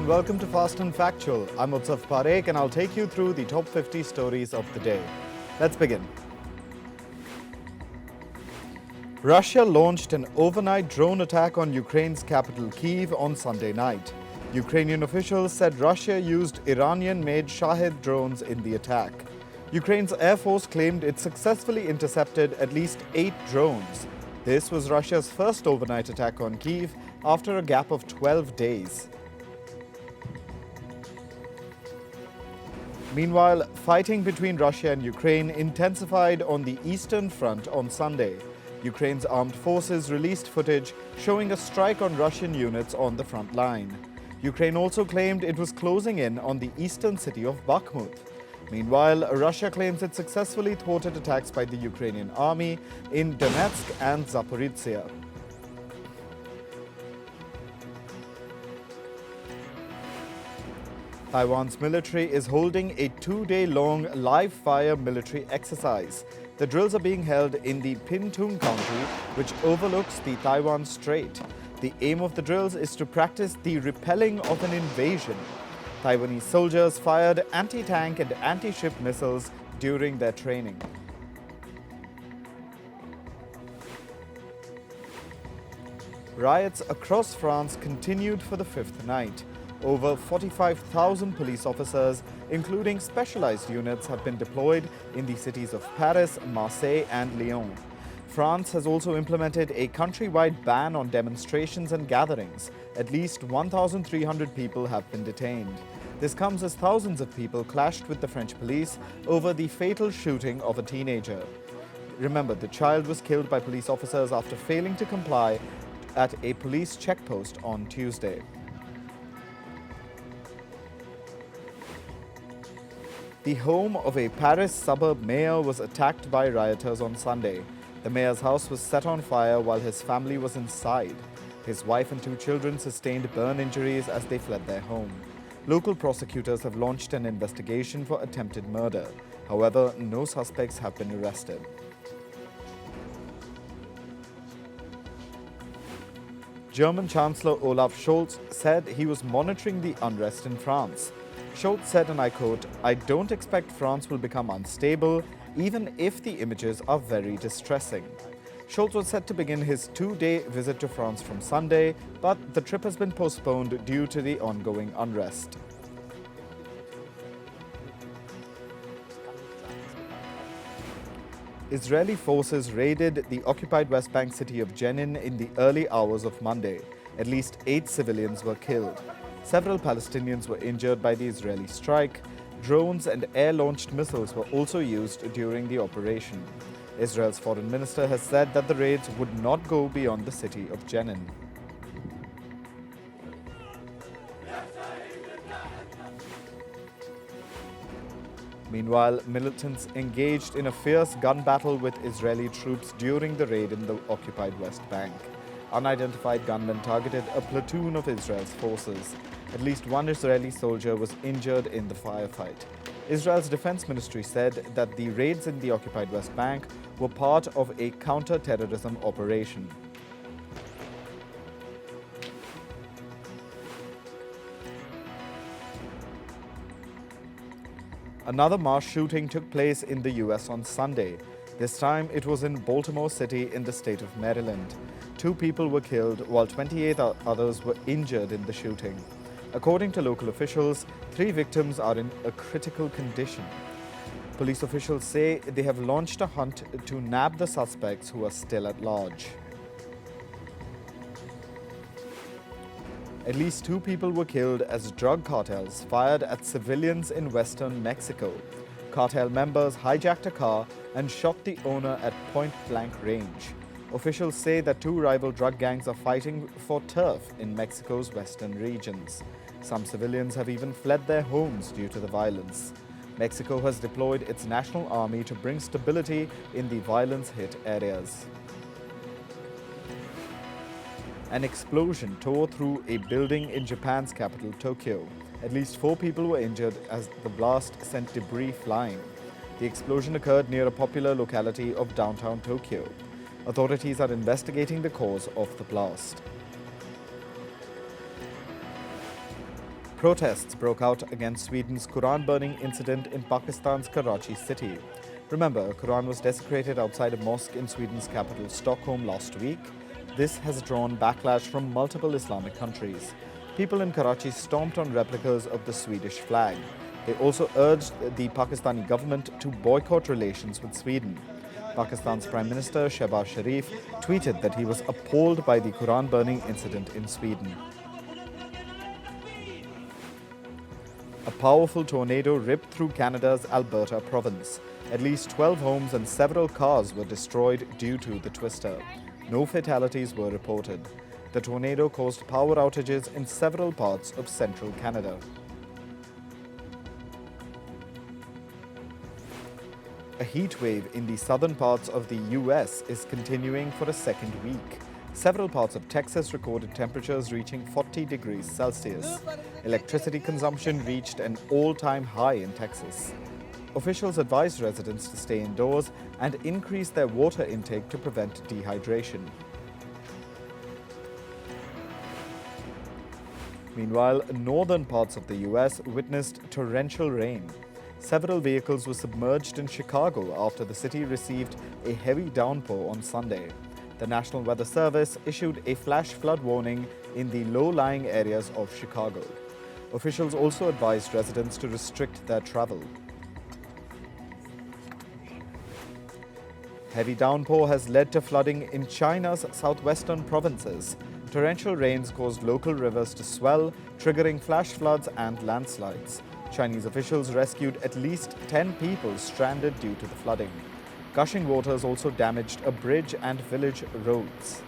welcome to Fast and Factual. I'm Utsav Parekh and I'll take you through the top 50 stories of the day. Let's begin. Russia launched an overnight drone attack on Ukraine's capital Kyiv on Sunday night. Ukrainian officials said Russia used Iranian-made Shahed drones in the attack. Ukraine's Air Force claimed it successfully intercepted at least 8 drones. This was Russia's first overnight attack on Kyiv after a gap of 12 days. Meanwhile, fighting between Russia and Ukraine intensified on the Eastern Front on Sunday. Ukraine's armed forces released footage showing a strike on Russian units on the front line. Ukraine also claimed it was closing in on the eastern city of Bakhmut. Meanwhile, Russia claims it successfully thwarted attacks by the Ukrainian army in Donetsk and Zaporizhzhia. Taiwan's military is holding a 2-day-long live-fire military exercise. The drills are being held in the Pingtung County, which overlooks the Taiwan Strait. The aim of the drills is to practice the repelling of an invasion. Taiwanese soldiers fired anti-tank and anti-ship missiles during their training. Riots across France continued for the fifth night. Over 45,000 police officers, including specialized units, have been deployed in the cities of Paris, Marseille and Lyon. France has also implemented a countrywide ban on demonstrations and gatherings. At least 1,300 people have been detained. This comes as thousands of people clashed with the French police over the fatal shooting of a teenager. Remember, the child was killed by police officers after failing to comply at a police checkpost on Tuesday. The home of a Paris suburb mayor was attacked by rioters on Sunday. The mayor's house was set on fire while his family was inside. His wife and 2 children sustained burn injuries as they fled their home. Local prosecutors have launched an investigation for attempted murder. However, no suspects have been arrested. German Chancellor Olaf Scholz said he was monitoring the unrest in France. Scholz said, and I quote, "I don't expect France will become unstable, even if the images are very distressing." Scholz was set to begin his 2-day visit to France from Sunday, but the trip has been postponed due to the ongoing unrest. Israeli forces raided the occupied West Bank city of Jenin in the early hours of Monday. At least 8 civilians were killed. Several Palestinians were injured by the Israeli strike. Drones and air-launched missiles were also used during the operation. Israel's foreign minister has said that the raids would not go beyond the city of Jenin. Meanwhile, militants engaged in a fierce gun battle with Israeli troops during the raid in the occupied West Bank. Unidentified gunmen targeted a platoon of Israel's forces. At least 1 Israeli soldier was injured in the firefight. Israel's defense ministry said that the raids in the occupied West Bank were part of a counter-terrorism operation. Another mass shooting took place in the US on Sunday. This time it was in Baltimore City in the state of Maryland. 2 people were killed while 28 others were injured in the shooting. According to local officials, 3 victims are in a critical condition. Police officials say they have launched a hunt to nab the suspects who are still at large. At least 2 people were killed as drug cartels fired at civilians in western Mexico. Cartel members hijacked a car and shot the owner at point-blank range. Officials say that 2 rival drug gangs are fighting for turf in Mexico's western regions. Some civilians have even fled their homes due to the violence. Mexico has deployed its national army to bring stability in the violence-hit areas. An explosion tore through a building in Japan's capital, Tokyo. At least 4 people were injured as the blast sent debris flying. The explosion occurred near a popular locality of downtown Tokyo. Authorities are investigating the cause of the blast. Protests broke out against Sweden's Quran burning incident in Pakistan's Karachi city. Remember, a Quran was desecrated outside a mosque in Sweden's capital, Stockholm, last week. This has drawn backlash from multiple Islamic countries. People in Karachi stomped on replicas of the Swedish flag. They also urged the Pakistani government to boycott relations with Sweden. Pakistan's Prime Minister Shehbaz Sharif tweeted that he was appalled by the Quran burning incident in Sweden. A powerful tornado ripped through Canada's Alberta province. At least 12 homes and several cars were destroyed due to the twister. No fatalities were reported. The tornado caused power outages in several parts of central Canada. A heat wave in the southern parts of the US is continuing for a second week. Several parts of Texas recorded temperatures reaching 40 degrees Celsius. Electricity consumption reached an all-time high in Texas. Officials advised residents to stay indoors and increase their water intake to prevent dehydration. Meanwhile, northern parts of the US witnessed torrential rain. Several vehicles were submerged in Chicago after the city received a heavy downpour on Sunday. The National Weather Service issued a flash flood warning in the low-lying areas of Chicago. Officials also advised residents to restrict their travel. Heavy downpour has led to flooding in China's southwestern provinces. Torrential rains caused local rivers to swell, triggering flash floods and landslides. Chinese officials rescued at least 10 people stranded due to the flooding. Gushing waters also damaged a bridge and village roads.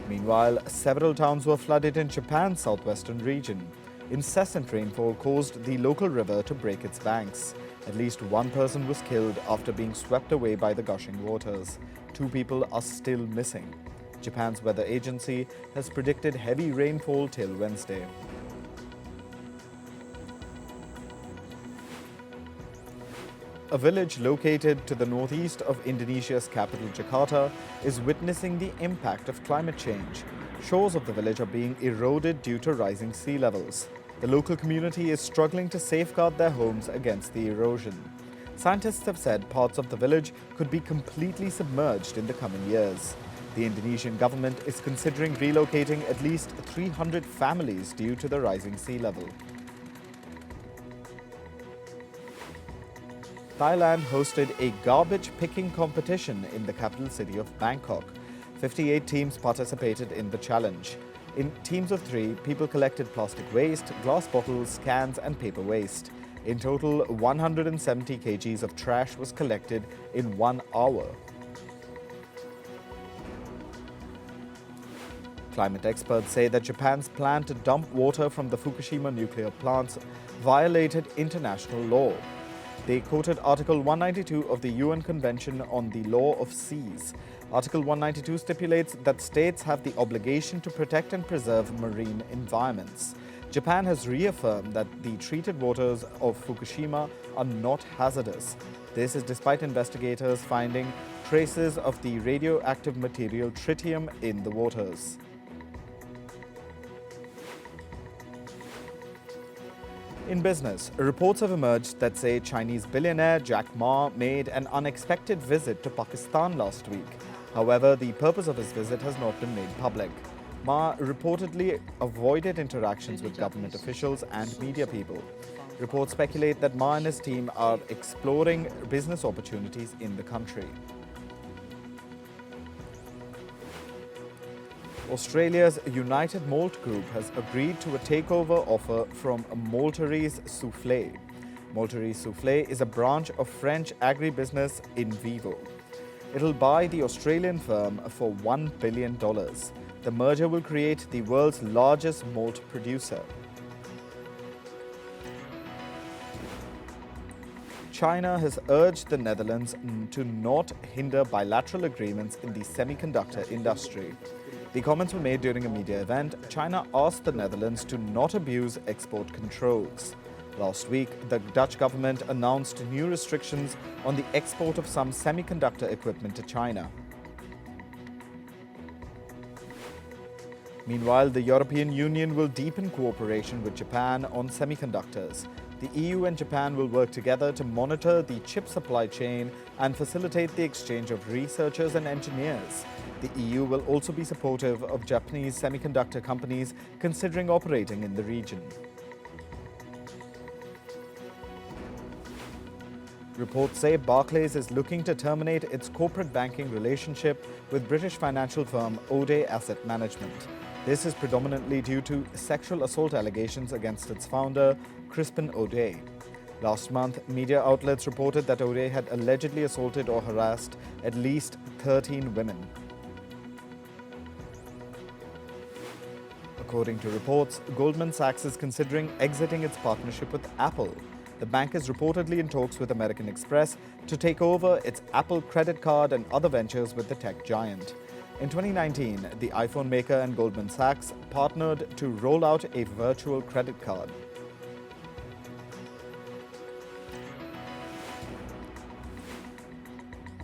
Meanwhile, several towns were flooded in Japan's southwestern region. Incessant rainfall caused the local river to break its banks. At least one person was killed after being swept away by the gushing waters. 2 people are still missing. Japan's weather agency has predicted heavy rainfall till Wednesday. A village located to the northeast of Indonesia's capital, Jakarta, is witnessing the impact of climate change. Shores of the village are being eroded due to rising sea levels. The local community is struggling to safeguard their homes against the erosion. Scientists have said parts of the village could be completely submerged in the coming years. The Indonesian government is considering relocating at least 300 families due to the rising sea level. Thailand hosted a garbage picking competition in the capital city of Bangkok. 58 teams participated in the challenge. In teams of 3, people collected plastic waste, glass bottles, cans and paper waste. In total, 170 kgs of trash was collected in 1 hour. Climate experts say that Japan's plan to dump water from the Fukushima nuclear plants violated international law. They quoted Article 192 of the UN Convention on the Law of Seas. Article 192 stipulates that states have the obligation to protect and preserve marine environments. Japan has reaffirmed that the treated waters of Fukushima are not hazardous. This is despite investigators finding traces of the radioactive material tritium in the waters. In business, reports have emerged that say Chinese billionaire Jack Ma made an unexpected visit to Pakistan last week. However, the purpose of his visit has not been made public. Ma reportedly avoided interactions with government officials and media people. Reports speculate that Ma and his team are exploring business opportunities in the country. Australia's United Malt Group has agreed to a takeover offer from Malteries Soufflé. Malteries Soufflé is a branch of French agribusiness In Vivo. It'll buy the Australian firm for $1 billion. The merger will create the world's largest malt producer. China has urged the Netherlands to not hinder bilateral agreements in the semiconductor industry. The comments were made during a media event. China asked the Netherlands to not abuse export controls. Last week, the Dutch government announced new restrictions on the export of some semiconductor equipment to China. Meanwhile, the European Union will deepen cooperation with Japan on semiconductors. The EU and Japan will work together to monitor the chip supply chain and facilitate the exchange of researchers and engineers. The EU will also be supportive of Japanese semiconductor companies considering operating in the region. Reports say Barclays is looking to terminate its corporate banking relationship with British financial firm O'Day Asset Management. This is predominantly due to sexual assault allegations against its founder, Crispin O'Day. Last month, media outlets reported that O'Day had allegedly assaulted or harassed at least 13 women. According to reports, Goldman Sachs is considering exiting its partnership with Apple. The bank is reportedly in talks with American Express to take over its Apple credit card and other ventures with the tech giant. In 2019, the iPhone maker and Goldman Sachs partnered to roll out a virtual credit card.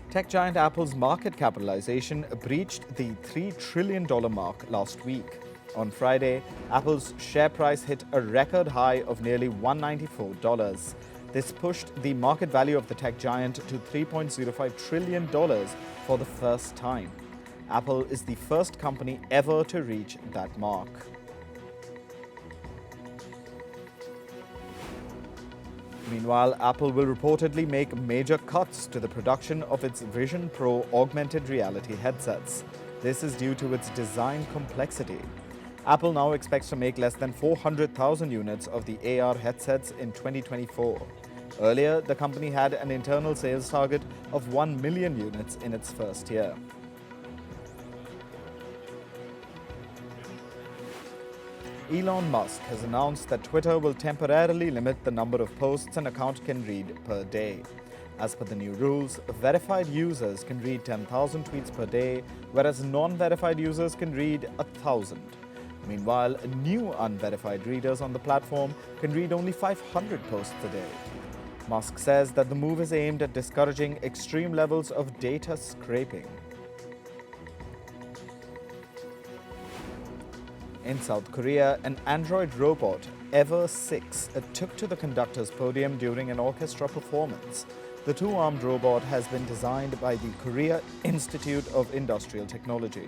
Tech giant Apple's market capitalization breached the $3 trillion mark last week. On Friday, Apple's share price hit a record high of nearly $194. This pushed the market value of the tech giant to $3.05 trillion for the first time. Apple is the first company ever to reach that mark. Meanwhile, Apple will reportedly make major cuts to the production of its Vision Pro augmented reality headsets. This is due to its design complexity. Apple now expects to make less than 400,000 units of the AR headsets in 2024. Earlier, the company had an internal sales target of 1 million units in its first year. Elon Musk has announced that Twitter will temporarily limit the number of posts an account can read per day. As per the new rules, verified users can read 10,000 tweets per day, whereas non-verified users can read 1,000. Meanwhile, new unverified readers on the platform can read only 500 posts a day. Musk says that the move is aimed at discouraging extreme levels of data scraping. In South Korea, an android robot, Ever 6, took to the conductor's podium during an orchestra performance. The two-armed robot has been designed by the Korea Institute of Industrial Technology.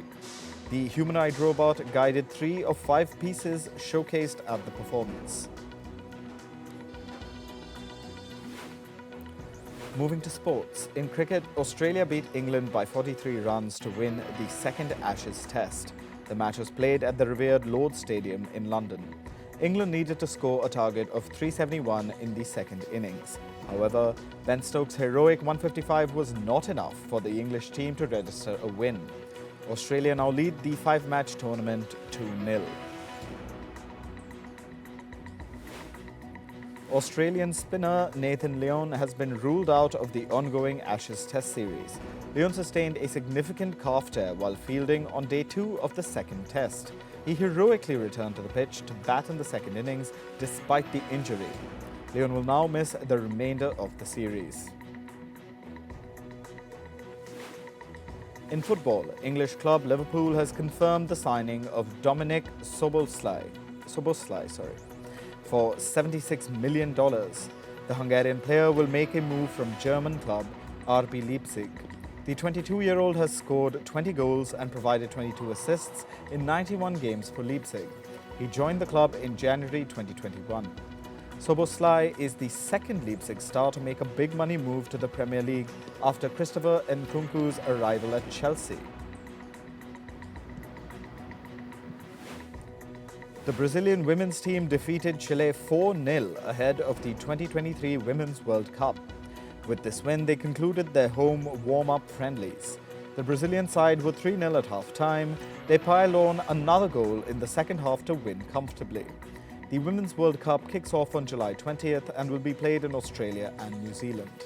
The humanoid robot guided 3 of 5 pieces showcased at the performance. Moving to sports. In cricket, Australia beat England by 43 runs to win the second Ashes Test. The match was played at the revered Lord's Stadium in London. England needed to score a target of 371 in the second innings. However, Ben Stokes' heroic 155 was not enough for the English team to register a win. Australia now lead the 5-match tournament 2-0. Australian spinner Nathan Lyon has been ruled out of the ongoing Ashes Test series. Lyon sustained a significant calf tear while fielding on day 2 of the second test. He heroically returned to the pitch to bat in the second innings despite the injury. Lyon will now miss the remainder of the series. In football, English club Liverpool has confirmed the signing of Dominik Szoboszlai for $76 million. The Hungarian player will make a move from German club RB Leipzig. The 22-year-old has scored 20 goals and provided 22 assists in 91 games for Leipzig. He joined the club in January 2021. Szoboszlai is the second Leipzig star to make a big money move to the Premier League after Christopher Nkunku's arrival at Chelsea. The Brazilian women's team defeated Chile 4-0 ahead of the 2023 Women's World Cup. With this win, they concluded their home warm-up friendlies. The Brazilian side were 3-0 at half-time. They piled on another goal in the second half to win comfortably. The Women's World Cup kicks off on July 20th and will be played in Australia and New Zealand.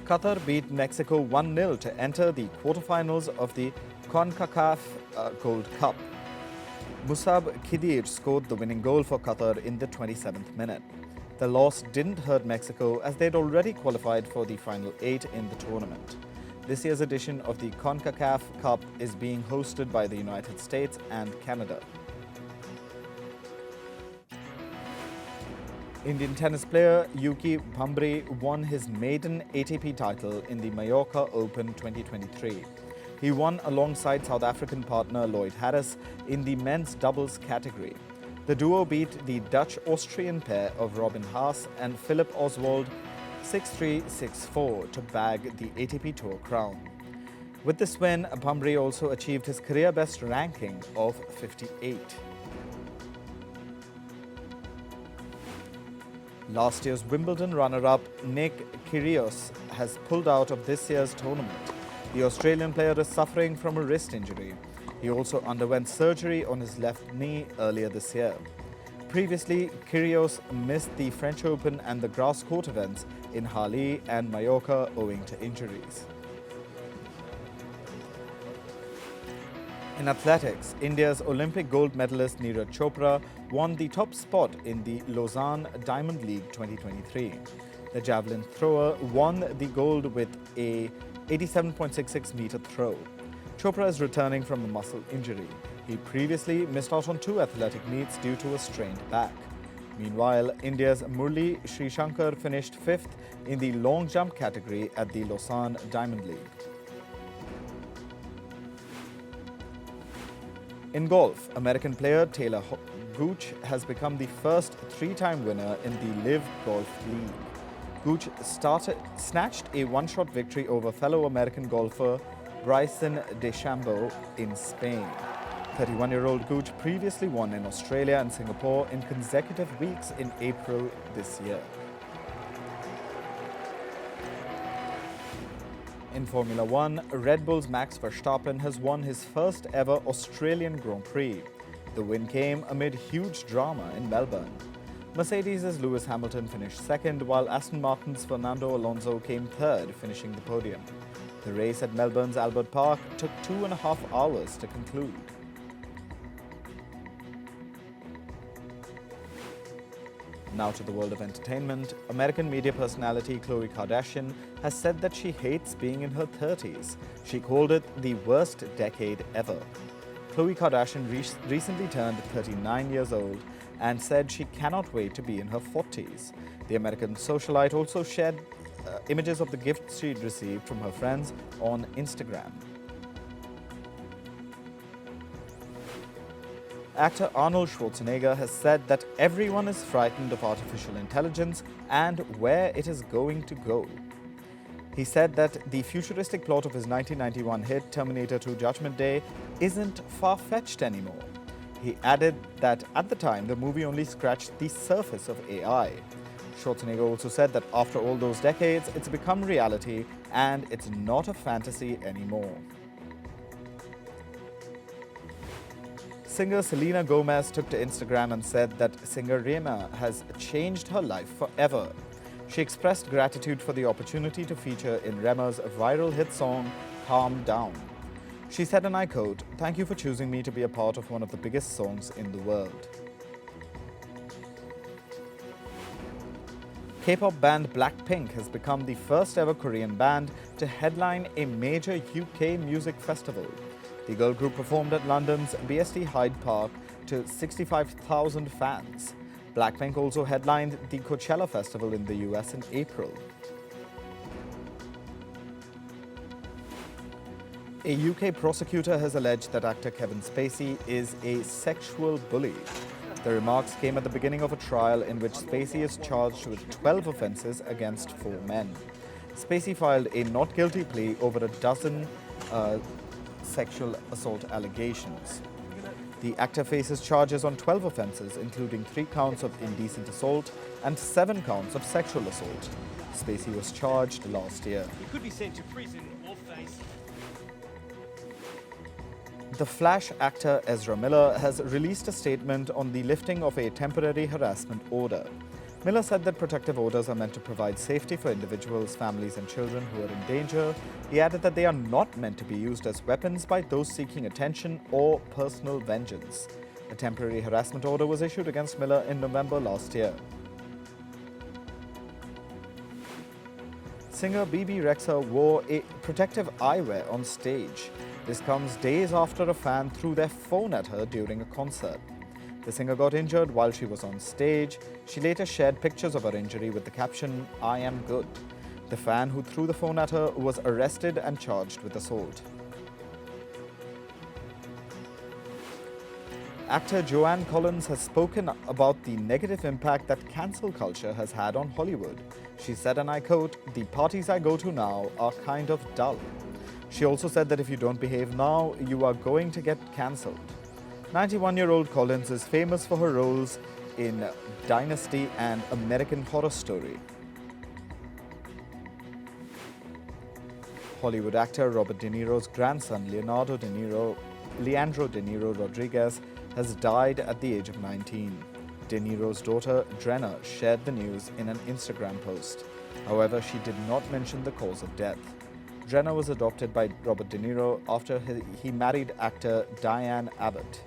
Qatar beat Mexico 1-0 to enter the quarterfinals of the CONCACAF Gold Cup. Musab Khidir scored the winning goal for Qatar in the 27th minute. The loss didn't hurt Mexico as they'd already qualified for the final 8 in the tournament. This year's edition of the CONCACAF Cup is being hosted by the United States and Canada. Indian tennis player Yuki Bhambri won his maiden ATP title in the Mallorca Open 2023. He won alongside South African partner Lloyd Harris in the men's doubles category. The duo beat the Dutch-Austrian pair of Robin Haas and Philip Oswald 6-3, 6-4 to bag the ATP Tour crown. With this win, Bhambri also achieved his career-best ranking of 58. Last year's Wimbledon runner-up Nick Kyrgios has pulled out of this year's tournament. The Australian player is suffering from a wrist injury. He also underwent surgery on his left knee earlier this year. Previously, Kyrgios missed the French Open and the grass court events in Hali and Mallorca owing to injuries. In athletics, India's Olympic gold medalist Neeraj Chopra won the top spot in the Lausanne Diamond League 2023. The javelin thrower won the gold with a 87.66-meter throw. Chopra is returning from a muscle injury. He previously missed out on 2 athletic meets due to a strained back. Meanwhile, India's Murli Srishankar finished 5th in the long jump category at the Lausanne Diamond League. In golf, American player Taylor Gooch has become the first 3-time winner in the Live Golf League. Gooch snatched a one-shot victory over fellow American golfer Bryson DeChambeau in Spain. 31-year-old Gooch previously won in Australia and Singapore in consecutive weeks in April this year. In Formula One, Red Bull's Max Verstappen has won his first ever Australian Grand Prix. The win came amid huge drama in Melbourne. Mercedes' Lewis Hamilton finished second, while Aston Martin's Fernando Alonso came third, finishing the podium. The race at Melbourne's Albert Park took 2.5 hours to conclude. Now to the world of entertainment. American media personality Khloe Kardashian has said that she hates being in her 30s. She called it the worst decade ever. Khloe Kardashian recently turned 39 years old and said she cannot wait to be in her 40s. The American socialite also shared images of the gifts she'd received from her friends on Instagram. Actor Arnold Schwarzenegger has said that everyone is frightened of artificial intelligence and where it is going to go. He said that the futuristic plot of his 1991 hit Terminator 2: Judgment Day isn't far-fetched anymore. He added that at the time, the movie only scratched the surface of AI. Schwarzenegger also said that after all those decades, it's become reality and it's not a fantasy anymore. Singer Selena Gomez took to Instagram and said that singer Rema has changed her life forever. She expressed gratitude for the opportunity to feature in Rema's viral hit song, Calm Down. She said, and I quote, "Thank you for choosing me to be a part of one of the biggest songs in the world." K-pop band Blackpink has become the first ever Korean band to headline a major UK music festival. The girl group performed at London's BST Hyde Park to 65,000 fans. Blackpink also headlined the Coachella Festival in the US in April. A UK prosecutor has alleged that actor Kevin Spacey is a sexual bully. The remarks came at the beginning of a trial in which Spacey is charged with 12 offences against 4 men. Spacey filed a not guilty plea over a dozen sexual assault allegations. The actor faces charges on 12 offences, including 3 counts of indecent assault and 7 counts of sexual assault. Spacey was charged last year. He could be sent to prison or face. The Flash actor Ezra Miller has released a statement on the lifting of a temporary harassment order. Miller said that protective orders are meant to provide safety for individuals, families and children who are in danger. He added that they are not meant to be used as weapons by those seeking attention or personal vengeance. A temporary harassment order was issued against Miller in November last year. singer BB Rexha wore a protective eyewear on stage. This comes days after a fan threw their phone at her during a concert. The singer got injured while she was on stage. She later shared pictures of her injury with the caption, "I am good." The fan who threw the phone at her was arrested and charged with assault. Actor Joanne Collins has spoken about the negative impact that cancel culture has had on Hollywood. She said, and I quote, "The parties I go to now are kind of dull." She also said that if you don't behave now, you are going to get cancelled. 91-year-old Collins is famous for her roles in Dynasty and American Horror Story. Hollywood actor Robert De Niro's grandson, Leandro De Niro Rodriguez, has died at the age of 19. De Niro's daughter, Drenna, shared the news in an Instagram post. However, she did not mention the cause of death. Drenna was adopted by Robert De Niro after he married actor Diane Abbott.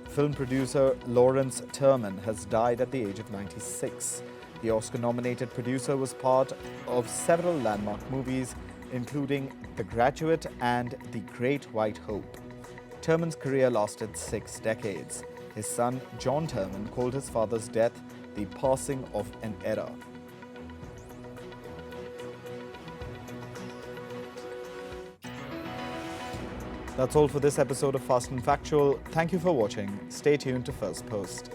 Film producer Lawrence Terman has died at the age of 96. The Oscar-nominated producer was part of several landmark movies, including The Graduate and The Great White Hope. Terman's career lasted 6 decades. His son, John Terman, called his father's death the passing of an era. That's all for this episode of Fast and Factual. Thank you for watching. Stay tuned to Firstpost.